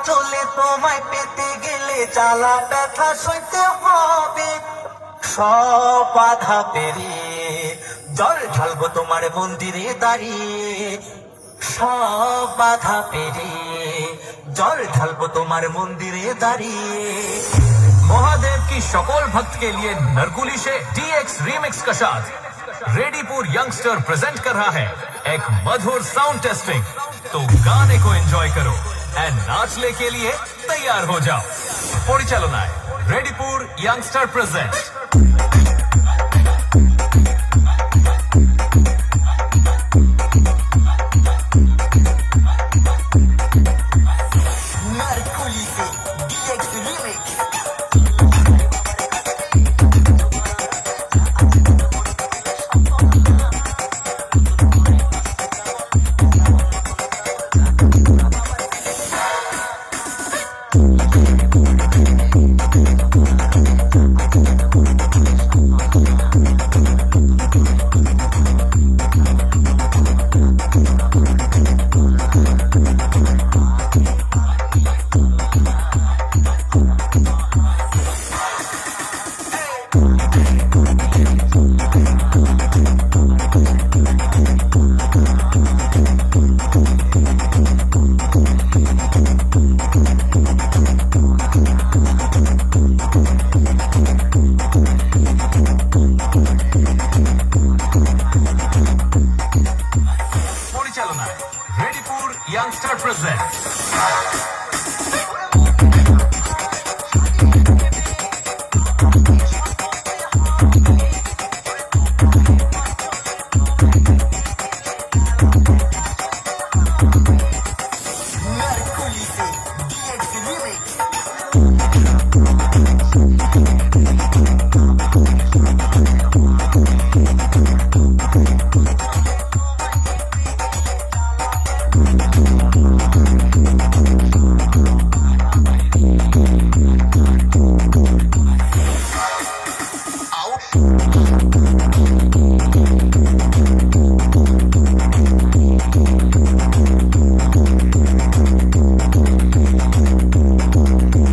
চলে তোমায় পেতে গেলে জ্বালা ব্যথা সইতে হবে। সব বাধা পেরিয়ে জল ঢালবো তোমার মন্দিরে দাঁড়িয়ে। সব বাধা পেরিয়ে জল ঢালবো তোমার मन्दिरे दाঁড়িয়ে। महादेव की शकल भक्त के लिए नरकुली से DX रीमिक्स का साथ रेडीपुर यंगस्टर प्रेजेंट कर रहा है एक मधुर साउंड टेस्टिंग। तो गाने को एंजॉय करो एंड नाचने के लिए तैयार हो जाओ। परिचालनाय रेडीपुर यंगस्टर प्रेजेंट। नरकुली से DX रीमिक्स। परिचालनाय रेडीपुर यंगस्टर प्रेजेंट।